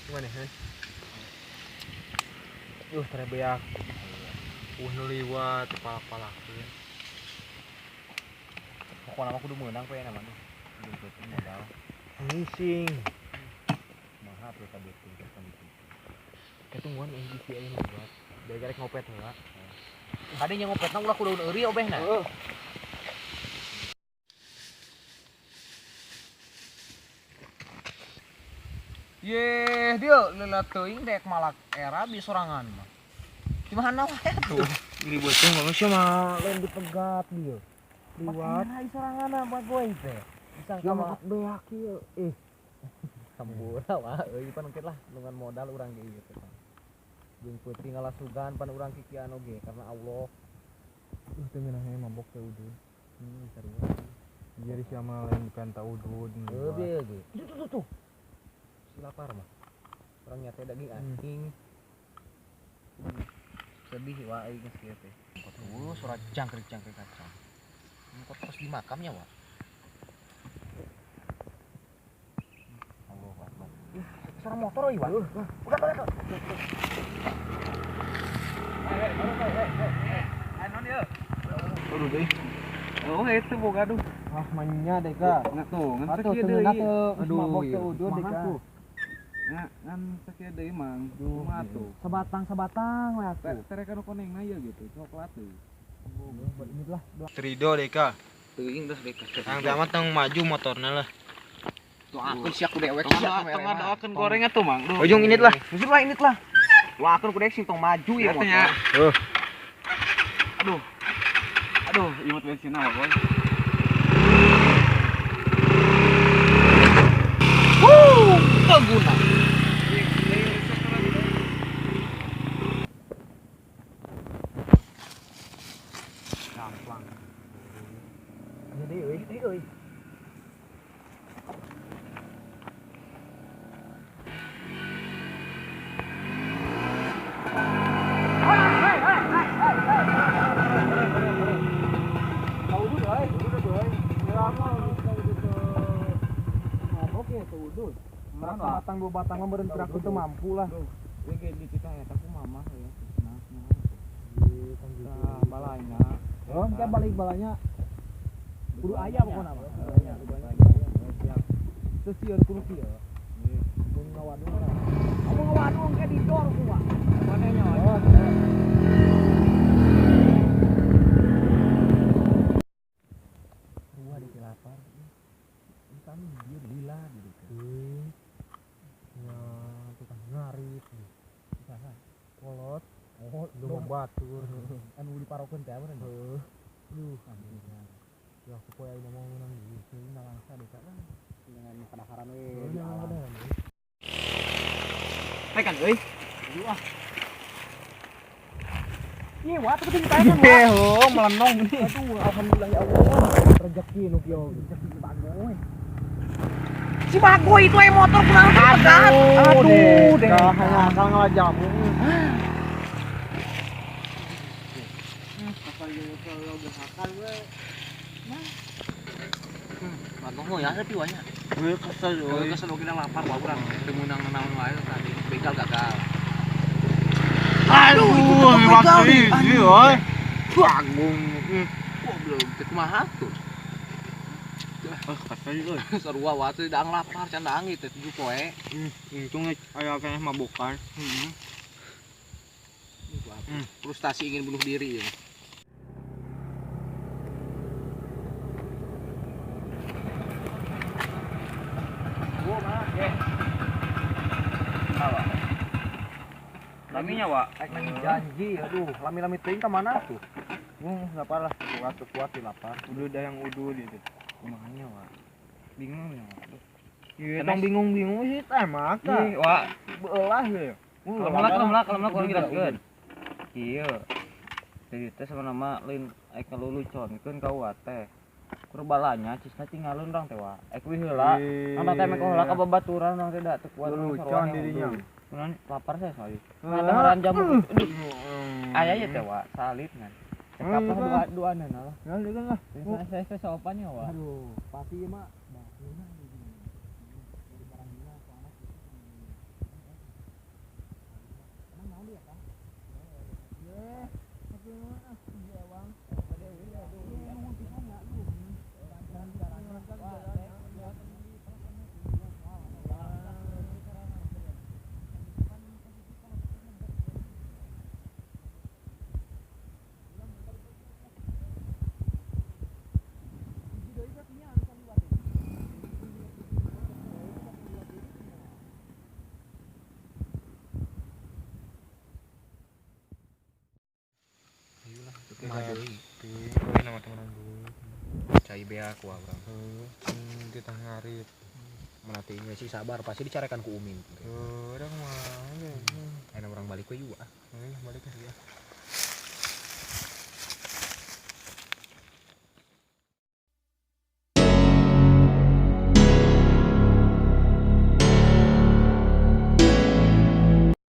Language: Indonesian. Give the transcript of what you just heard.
Gimana kan? Terebeak. Nuliwat kepala-kepala aku ya. Pokoknya aku udah menang pe nama tuh. Untuk modal. Ngising. Mahal tuh tadi tuh kondisi. Ketungguan yang di aing buat. Dari garek ngopet heula. Tadi yang ngopetna ulah kudu euri obehna. Heeh. Yeh, dia leula teuing dek malak era di sorangan mah. Di mana wae tuh? Gini boceng manusia mah lain dipegat dia. Liwat. Makanya di sorangan buat gue teh. Bisa Dia sama makat beak ieu. sambura wah euy pan oke lah dengan modal urang ge ieu teh. Jeung peuting ngalasugan pan urang kikian oge karena Allah. Teu ngeunah mabok teh udud. Sarua. Jadi siapa lain bukan tak udud. Euy ge. Tuh. Si lapar mah. Urang nya teh daging anjing. Sedih wah euy geus kieu teh. Surat jangkrik kacang. Engko terus di makamnya wah. Allah Akbar. Suara motor euy wah. Udah. Non ieu. Aduh deh. Oh itu boga aduh. Ah manya deh kak. Nggak tuh, ngan Atuh sakieu teu deui. teu. Aduh, Mabok iya. teh udud deh Kumaha kak. tuh? Ngan sakieu deui mang. Kumaha tuh? Sebatang lah aku. Tereka nu konengna ieu gitu, coklat tuh. Inilah. Terido deh kak. Teuing dah dek. Yang tamat tang maju motornya lah. Tuh aku siap ku dewek Tengah doakan gorengnya tuh mang. Ujung init lah. Justru lah init lah. Doakeun ku dewek sing tong maju ya motor. Aduh, imut bensin apa, Boy? Keguna. Gampang. Jadi euy. Batang dua batang mah beureun aku teu mampu lah. Ieu ge di kita eta ku mamah ya. Nah, balanya. Oh, kan balik balanya. Kudu aya pokona mah. Terus sieun kudu kieu. Mun ngawadung mah. Kamu ngawadung ke di dor ku mah. Manehnya wae. Dua di lapar. Kami dia lila gitu. Ya, tukang ngarit. Saha? Kolot. Oh, Lu batur. anu diparokeun teh meureun. Anjing. Ya aku poe ayeuna mau nang di sini langsa deh kan. Dengan kadaharan we Di di alam. alam. Tekan euy. Iya, wah tuh kita kan. melenong nih. Aduh, alhamdulillah ya Allah. Rezeki nu kieu. Rezeki bagoy. Si bagoy itu aya motor kurang pegat. Aduh, deh. Hanya akal ngalajamu. Bagoy ya tapi wanya. Gue kesel Euy kesel kita lapar wah urang teu meunang naon wae tadi begal gagal. aduh waktu ini oi bangun Wah belum teh kumaha tuh. kesel euy Sarua wae teh dang lapar can daang teh 7 poe. untungnya aya kena mabokan Frustasi ingin bunuh diri ya. laminya wa Janji aduh lami-lami teuing ka mana tuh? Enggak apa lah, kuat di lapar. udah ada yang udud gitu Kumanya, Wak. Bingung ya, Wak. iya Tong bingung-bingung sih teh maka. iya wa Beulah ya. kalau kurang jelaskeun Kieu. Jadi teh sama nama lain aik luluconkeun ka wa teh. Kurbalanya cisna tinggalun urang teh wa. Aik we heula. Anda teh meko heula ka babaturan urang teh da teu kuat Lelucon dirinya. Kunaon lapar saya soalnya. Ngadengaran jamu. Aya ya teh wa, salit ngan. Cekap lah dua-duana lah. ya degan lah Saya sopannya wa. Aduh, pasti mah Kowe nama teman dulu. Cai bea ku urang. Di tengah ngarit. Menatinya sih sabar pasti dicarekan ku Uming. Orang mah. Enak orang balik we yuk ah. Balik ya.